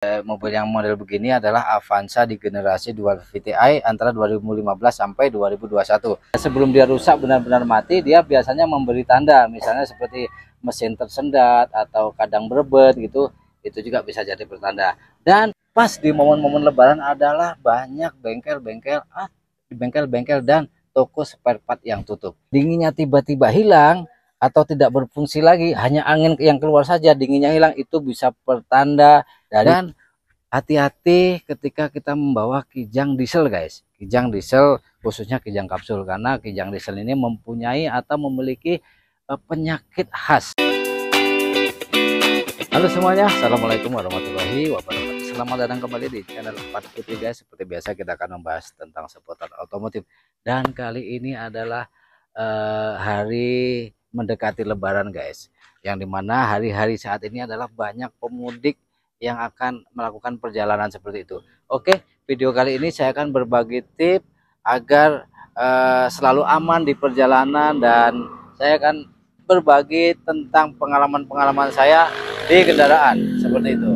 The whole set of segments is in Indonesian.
Mobil yang model begini adalah Avanza di generasi Dual VTI antara 2015 sampai 2021. Sebelum dia rusak benar-benar mati, dia biasanya memberi tanda, misalnya seperti mesin tersendat atau kadang berebet gitu, itu juga bisa jadi pertanda. Dan pas di momen-momen lebaran adalah banyak bengkel-bengkel dan toko spare part yang tutup. Dinginnya tiba-tiba hilang atau tidak berfungsi lagi, hanya angin yang keluar saja dinginnya hilang, itu bisa pertanda. Dan hati-hati ketika kita membawa kijang diesel guys, kijang diesel khususnya kijang kapsul, karena kijang diesel ini mempunyai atau memiliki penyakit khas. Halo semuanya, assalamualaikum warahmatullahi wabarakatuh. Selamat datang kembali di channel 4 Putri guys. Seperti biasa kita akan membahas tentang seputar otomotif, dan kali ini adalah hari mendekati lebaran guys, yang dimana hari-hari saat ini adalah banyak pemudik yang akan melakukan perjalanan seperti itu. Oke, video kali ini saya akan berbagi tips agar selalu aman di perjalanan, dan saya akan berbagi tentang pengalaman-pengalaman saya di kendaraan seperti itu.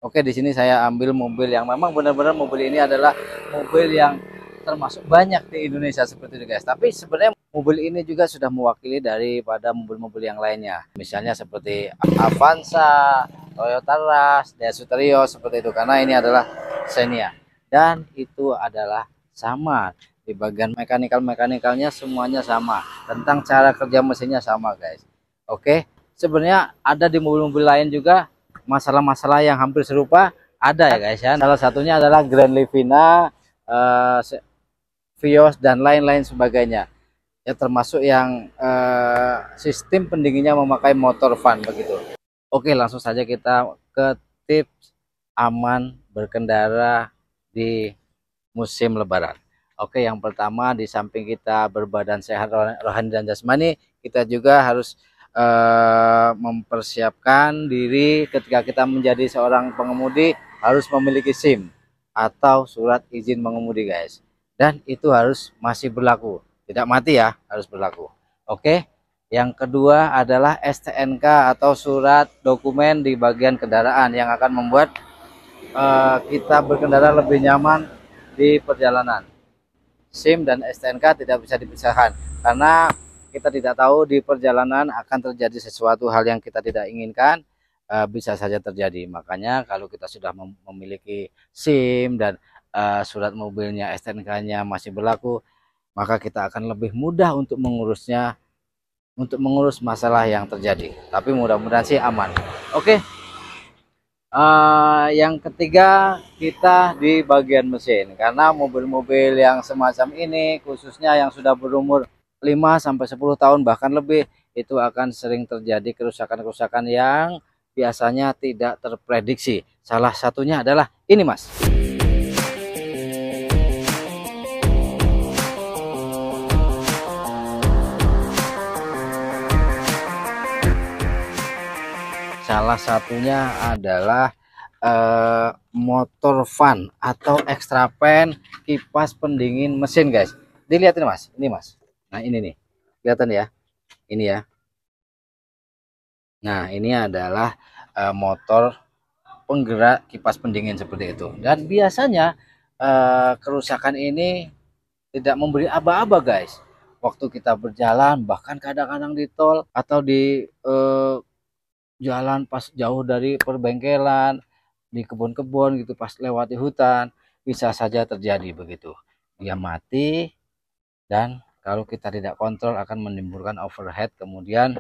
Oke, di sini saya ambil mobil yang memang benar-benar mobil ini adalah mobil yang termasuk banyak di Indonesia seperti itu guys. Tapi sebenarnya mobil ini juga sudah mewakili daripada mobil-mobil yang lainnya. Misalnya seperti Avanza, Toyota Rush, Daihatsu Terios seperti itu, karena ini adalah Xenia. Dan itu adalah sama di bagian mekanikalnya semuanya sama, tentang cara kerja mesinnya sama guys. Oke, sebenarnya ada di mobil-mobil lain juga masalah-masalah yang hampir serupa ada ya guys ya. Salah satunya adalah Grand Livina, Vios dan lain-lain sebagainya ya, termasuk yang sistem pendinginnya memakai motor fan begitu. Oke, langsung saja kita ke tips aman berkendara di musim lebaran. Oke, yang pertama, di samping kita berbadan sehat rohani dan jasmani, kita juga harus mempersiapkan diri ketika kita menjadi seorang pengemudi, harus memiliki SIM atau surat izin mengemudi guys. Dan itu harus masih berlaku, tidak mati ya, harus berlaku. Oke, yang kedua adalah STNK atau surat dokumen di bagian kendaraan yang akan membuat kita berkendara lebih nyaman di perjalanan. SIM dan STNK tidak bisa dipisahkan, karena kita tidak tahu di perjalanan akan terjadi sesuatu hal yang kita tidak inginkan, bisa saja terjadi. Makanya kalau kita sudah memiliki SIM dan surat mobilnya, STNK-nya masih berlaku, maka kita akan lebih mudah untuk mengurusnya, untuk mengurus masalah yang terjadi. Tapi mudah-mudahan sih aman. Oke. Yang ketiga, kita di bagian mesin, karena mobil-mobil yang semacam ini khususnya yang sudah berumur 5-10 tahun bahkan lebih, itu akan sering terjadi kerusakan-kerusakan yang biasanya tidak terprediksi. Salah satunya adalah ini mas. Salah satunya adalah motor fan atau extra fan kipas pendingin mesin guys. Dilihat ini mas, ini mas. Nah ini nih, kelihatan ya, ini ya. Nah ini adalah motor penggerak kipas pendingin seperti itu. Dan biasanya kerusakan ini tidak memberi aba-aba guys. Waktu kita berjalan, bahkan kadang-kadang di tol atau di jalan pas jauh dari perbengkelan, di kebun-kebun gitu, pas lewati hutan, bisa saja terjadi begitu. Dia mati, dan kalau kita tidak kontrol akan menimbulkan overheat, kemudian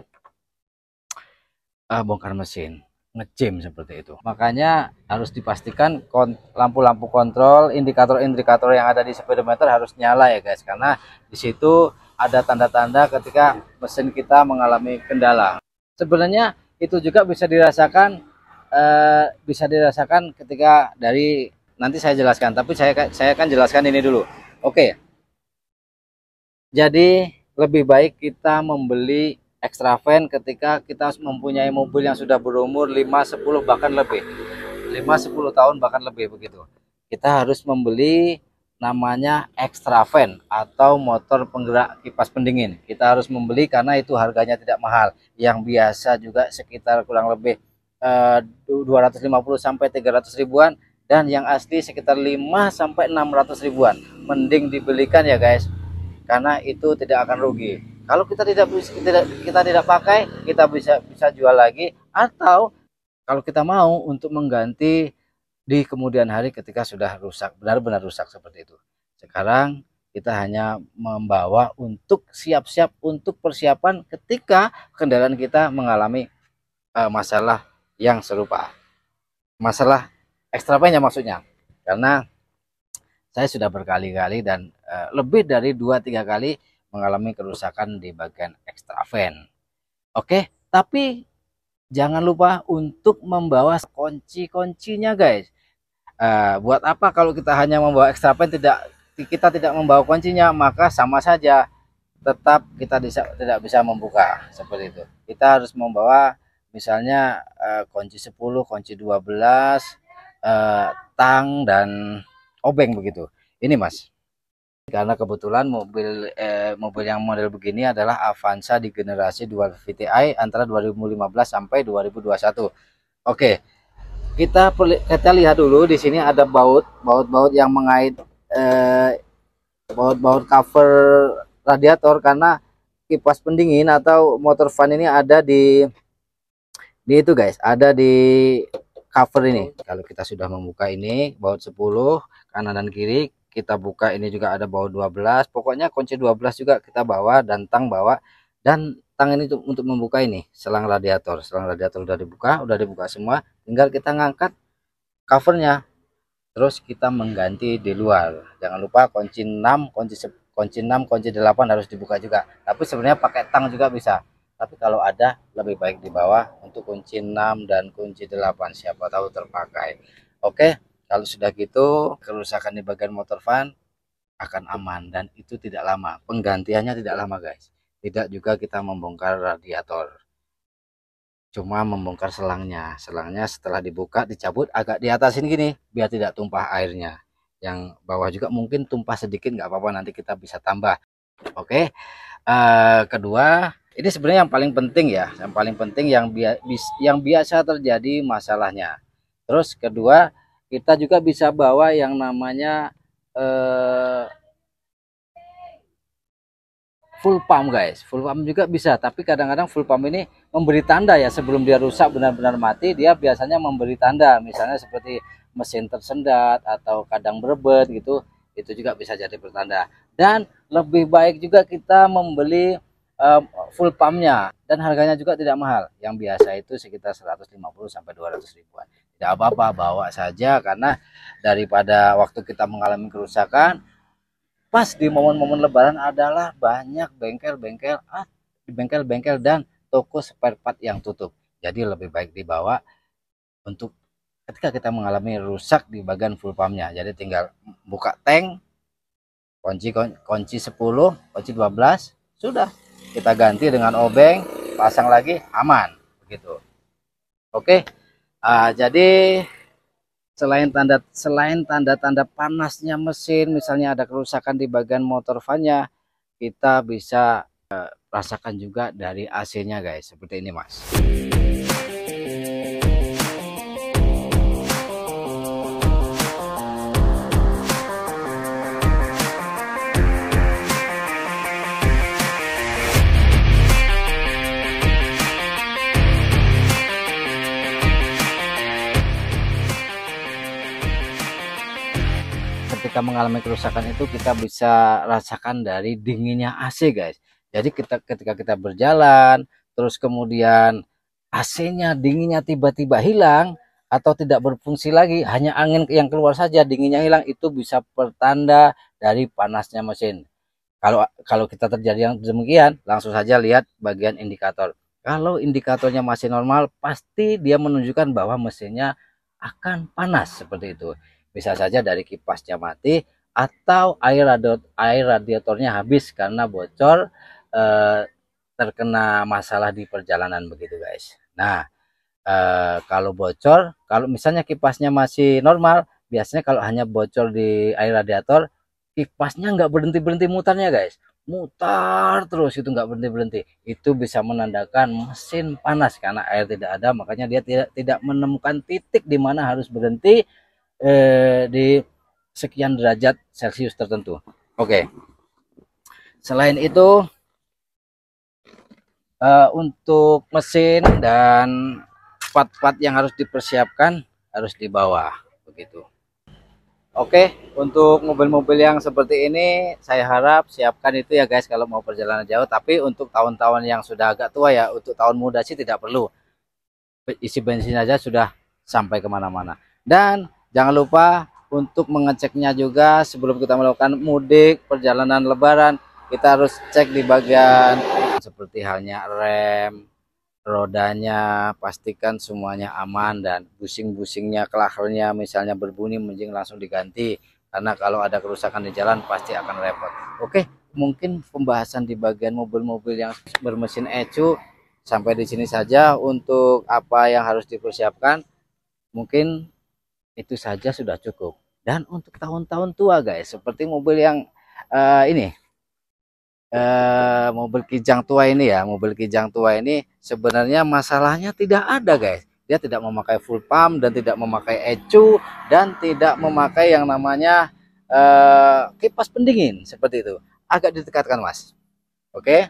bongkar mesin, ngejam seperti itu. Makanya harus dipastikan lampu-lampu kontrol, indikator-indikator yang ada di speedometer harus nyala ya guys, karena di situ ada tanda-tanda ketika mesin kita mengalami kendala. Sebenarnya itu juga bisa dirasakan ketika dari, nanti saya jelaskan, tapi saya akan jelaskan ini dulu. Oke, jadi lebih baik kita membeli extra fan ketika kita mempunyai mobil yang sudah berumur 5-10 bahkan lebih, 5-10 tahun bahkan lebih begitu. Kita harus membeli namanya extra fan atau motor penggerak kipas pendingin. Kita harus membeli karena itu harganya tidak mahal, yang biasa juga sekitar kurang lebih 250 sampai 300 ribuan, dan yang asli sekitar 5 sampai 600 ribuan. Mending dibelikan ya guys, karena itu tidak akan rugi. Kalau kita tidak pakai, kita bisa jual lagi, atau kalau kita mau untuk mengganti di kemudian hari ketika sudah rusak, benar-benar rusak seperti itu. Sekarang kita hanya membawa untuk siap-siap untuk persiapan ketika kendaraan kita mengalami masalah yang serupa, masalah ekstrapennya maksudnya. Karena saya sudah berkali-kali dan lebih dari 2-3 kali mengalami kerusakan di bagian ekstraven. Oke, tapi jangan lupa untuk membawa kunci-kuncinya guys. Buat apa kalau kita hanya membawa ekstraven, kita tidak membawa kuncinya, maka sama saja, tetap kita tidak bisa membuka seperti itu. Kita harus membawa misalnya kunci 10, kunci 12, tang dan obeng begitu. Ini Mas, karena kebetulan mobil yang model begini adalah Avanza di generasi Dual VTI antara 2015 sampai 2021. Oke, kita lihat dulu. Di sini ada baut yang mengait baut cover radiator, karena kipas pendingin atau motor fan ini ada di itu guys, ada di cover ini. Kalau kita sudah membuka ini baut 10 kanan dan kiri, kita buka ini juga ada baut 12. Pokoknya kunci 12 juga kita bawa, dan tang bawa. Dan tang ini untuk membuka ini selang radiator. Selang radiator udah dibuka semua, tinggal kita ngangkat covernya, terus kita mengganti di luar. Jangan lupa kunci 6, kunci 6, kunci 8 harus dibuka juga. Tapi sebenarnya pakai tang juga bisa. Tapi kalau ada, lebih baik di bawah untuk kunci 6 dan kunci 8, siapa tahu terpakai. Oke, kalau sudah gitu, kerusakan di bagian motor fan akan aman, dan itu tidak lama. Penggantiannya tidak lama guys. Tidak juga kita membongkar radiator, cuma membongkar selangnya. Selangnya setelah dibuka, dicabut agak di atasin gini biar tidak tumpah airnya. Yang bawah juga mungkin tumpah sedikit, nggak apa-apa, nanti kita bisa tambah. Oke, kedua, ini sebenarnya yang paling penting ya, yang paling penting yang biasa terjadi masalahnya. Terus kedua, kita juga bisa bawa yang namanya full pump guys. Full pump juga bisa, tapi kadang-kadang full pump ini memberi tanda ya, sebelum dia rusak benar-benar mati, dia biasanya memberi tanda, misalnya seperti mesin tersendat atau kadang berebet gitu. Itu juga bisa jadi pertanda. Dan lebih baik juga kita membeli full pumpnya, dan harganya juga tidak mahal. Yang biasa itu sekitar 150 sampai 200 ribuan. Tidak apa-apa, bawa saja, karena daripada waktu kita mengalami kerusakan pas di momen-momen lebaran adalah banyak bengkel-bengkel dan toko spare part yang tutup. Jadi lebih baik dibawa untuk ketika kita mengalami rusak di bagian full pumpnya. Jadi tinggal buka tank, kunci 10, kunci 12, sudah kita ganti dengan obeng, pasang lagi, aman begitu. Oke, jadi selain tanda-tanda panasnya mesin, misalnya ada kerusakan di bagian motor fan-nya, kita bisa rasakan juga dari AC-nya guys, seperti ini Mas. Ketika mengalami kerusakan itu kita bisa rasakan dari dinginnya AC guys. Jadi ketika kita berjalan terus kemudian AC-nya dinginnya tiba-tiba hilang atau tidak berfungsi lagi, hanya angin yang keluar saja dinginnya hilang, itu bisa pertanda dari panasnya mesin. Kalau kita terjadi yang demikian, langsung saja lihat bagian indikator. Kalau indikatornya masih normal, pasti dia menunjukkan bahwa mesinnya akan panas seperti itu. Bisa saja dari kipasnya mati, atau air radiatornya habis karena bocor, terkena masalah di perjalanan begitu guys. Nah, kalau bocor, kalau misalnya kipasnya masih normal, biasanya kalau hanya bocor di air radiator, kipasnya nggak berhenti mutarnya guys, mutar terus, itu nggak berhenti berhenti, itu bisa menandakan mesin panas karena air tidak ada, makanya dia tidak menemukan titik di mana harus berhenti di sekian derajat Celcius tertentu. Oke, selain itu untuk mesin dan part-part yang harus dipersiapkan harus di bawah begitu. Oke, untuk mobil-mobil yang seperti ini saya harap siapkan itu ya guys kalau mau perjalanan jauh. Tapi untuk tahun-tahun yang sudah agak tua ya, untuk tahun muda sih tidak perlu. Isi bensin aja sudah sampai kemana-mana. Dan jangan lupa untuk mengeceknya juga sebelum kita melakukan mudik, perjalanan lebaran. Kita harus cek di bagian seperti halnya rem, rodanya, pastikan semuanya aman, dan busing-busingnya, klakernya misalnya berbunyi, mending langsung diganti karena kalau ada kerusakan di jalan pasti akan repot. Oke, mungkin pembahasan di bagian mobil-mobil yang bermesin ECU sampai di sini saja. Untuk apa yang harus dipersiapkan mungkin itu saja sudah cukup. Dan untuk tahun-tahun tua guys, seperti mobil yang ini mobil Kijang tua ini ya, mobil Kijang tua ini sebenarnya masalahnya tidak ada guys. Dia tidak memakai full pump dan tidak memakai ECU dan tidak memakai yang namanya kipas pendingin seperti itu. Agak ditekatkan mas. Oke,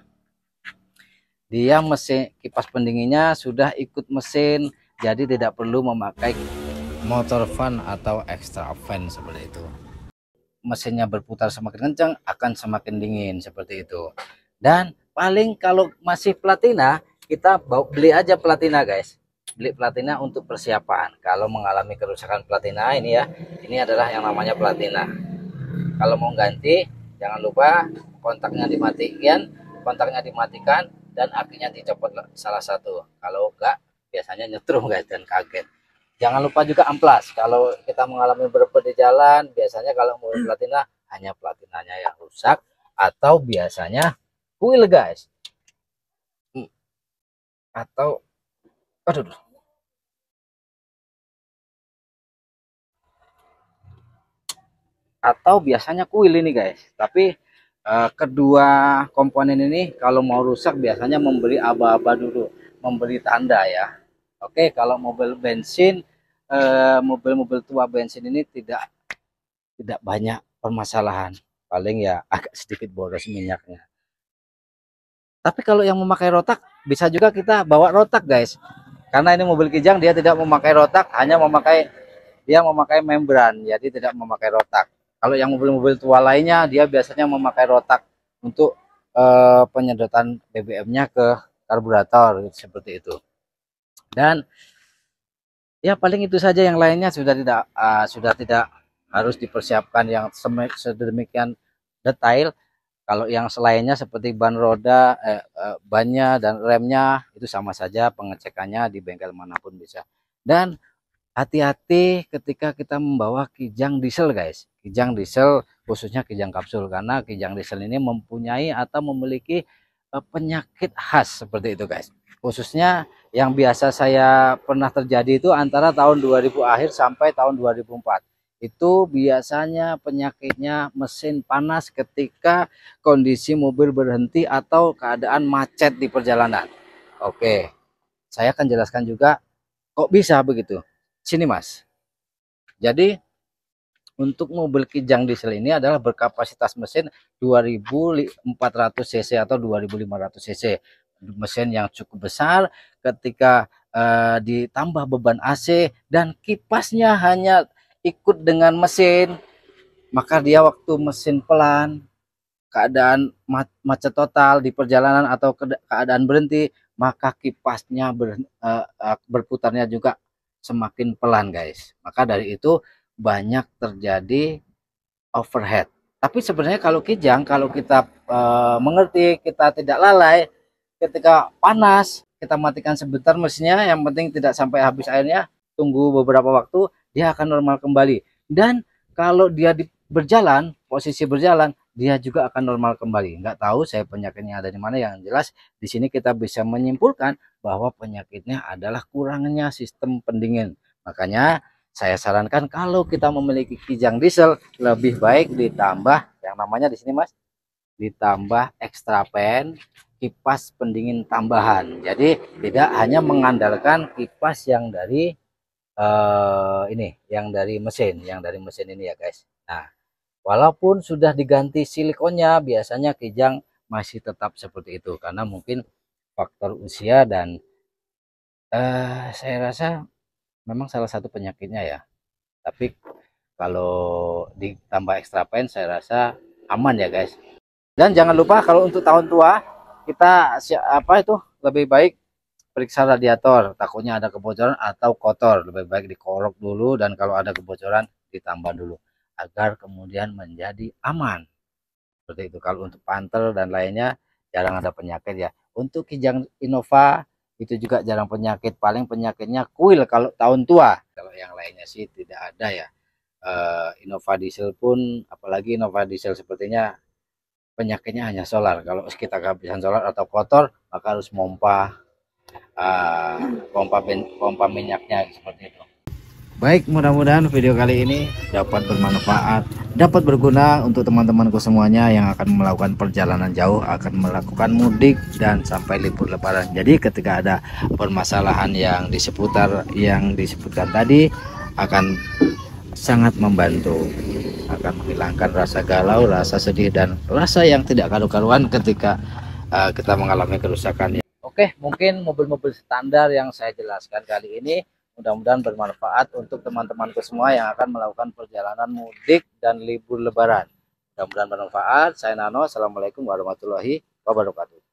dia mesin kipas pendinginnya sudah ikut mesin, jadi tidak perlu memakai motor fan atau extra fan seperti itu. Mesinnya berputar semakin kencang akan semakin dingin seperti itu. Dan paling kalau masih platina, kita beli aja platina guys, beli platina untuk persiapan kalau mengalami kerusakan platina ini ya. Ini adalah yang namanya platina. Kalau mau ganti jangan lupa kontaknya dimatikan dan akinya dicopot salah satu. Kalau enggak biasanya nyetrum guys dan kaget. Jangan lupa juga amplas. Kalau kita mengalami berapa di jalan, biasanya kalau mobil platina hanya platinanya yang rusak atau biasanya kuil guys. Atau aduh. Atau biasanya kuil ini guys. Tapi kedua komponen ini kalau mau rusak biasanya memberi aba-aba dulu, memberi tanda ya. Oke, kalau mobil bensin, mobil-mobil tua bensin ini tidak banyak permasalahan, paling ya agak sedikit boros minyaknya. Tapi kalau yang memakai rotak bisa juga kita bawa rotak guys, karena ini mobil Kijang dia tidak memakai rotak, hanya memakai membran, jadi tidak memakai rotak. Kalau yang mobil-mobil tua lainnya dia biasanya memakai rotak untuk penyedotan BBM-nya ke karburator seperti itu. Dan ya paling itu saja, yang lainnya sudah tidak harus dipersiapkan yang sedemikian detail. Kalau yang selainnya seperti ban roda, bannya dan remnya itu sama saja, pengecekannya di bengkel manapun bisa. Dan hati-hati ketika kita membawa Kijang diesel guys, Kijang diesel khususnya Kijang kapsul, karena Kijang diesel ini mempunyai atau memiliki penyakit khas seperti itu guys. Khususnya yang biasa saya pernah terjadi itu antara tahun 2000 akhir sampai tahun 2004. Itu biasanya penyakitnya mesin panas ketika kondisi mobil berhenti atau keadaan macet di perjalanan. Oke, saya akan jelaskan juga kok bisa begitu. Sini mas. Jadi untuk mobil Kijang diesel ini adalah berkapasitas mesin 2400 cc atau 2500 cc. Mesin yang cukup besar, ketika ditambah beban AC dan kipasnya hanya ikut dengan mesin, maka dia waktu mesin pelan, keadaan macet total di perjalanan atau keadaan berhenti, maka kipasnya berputarnya juga semakin pelan guys. Maka dari itu banyak terjadi overhead. Tapi sebenarnya kalau Kijang, kalau kita mengerti, kita tidak lalai, ketika panas kita matikan sebentar mesinnya, yang penting tidak sampai habis airnya, tunggu beberapa waktu dia akan normal kembali. Dan kalau dia berjalan, posisi berjalan, dia juga akan normal kembali. Nggak tahu saya penyakitnya ada di mana, yang jelas di sini kita bisa menyimpulkan bahwa penyakitnya adalah kurangnya sistem pendingin. Makanya saya sarankan kalau kita memiliki Kijang diesel lebih baik ditambah yang namanya di sini mas, ditambah extra fan, kipas pendingin tambahan. Jadi tidak hanya mengandalkan kipas yang dari yang dari mesin ini ya guys. Nah, walaupun sudah diganti silikonnya, biasanya Kijang masih tetap seperti itu karena mungkin faktor usia dan saya rasa memang salah satu penyakitnya ya. Tapi kalau ditambah extra fan saya rasa aman ya guys. Dan jangan lupa kalau untuk tahun tua kita lebih baik periksa radiator, takutnya ada kebocoran atau kotor, lebih baik dikorok dulu, dan kalau ada kebocoran ditambah dulu agar kemudian menjadi aman. Seperti itu. Kalau untuk pantel dan lainnya jarang ada penyakit ya. Untuk Kijang Innova itu juga jarang penyakit, paling penyakitnya kuil kalau tahun tua. Kalau yang lainnya sih tidak ada ya. Innova diesel pun, apalagi Innova diesel, sepertinya penyakitnya hanya solar. Kalau kita kehabisan solar atau kotor, maka harus pompa minyaknya seperti itu. Baik, mudah-mudahan video kali ini dapat bermanfaat, dapat berguna untuk teman-temanku semuanya yang akan melakukan perjalanan jauh, akan melakukan mudik dan sampai libur lebaran. Jadi ketika ada permasalahan yang di seputar yang disebutkan tadi, akan sangat membantu, akan menghilangkan rasa galau, rasa sedih, dan rasa yang tidak karu-karuan ketika kita mengalami kerusakan. Oke, mungkin mobil-mobil standar yang saya jelaskan kali ini mudah-mudahan bermanfaat untuk teman-temanku semua yang akan melakukan perjalanan mudik dan libur lebaran. Mudah-mudahan bermanfaat. Saya Nano. Assalamualaikum warahmatullahi wabarakatuh.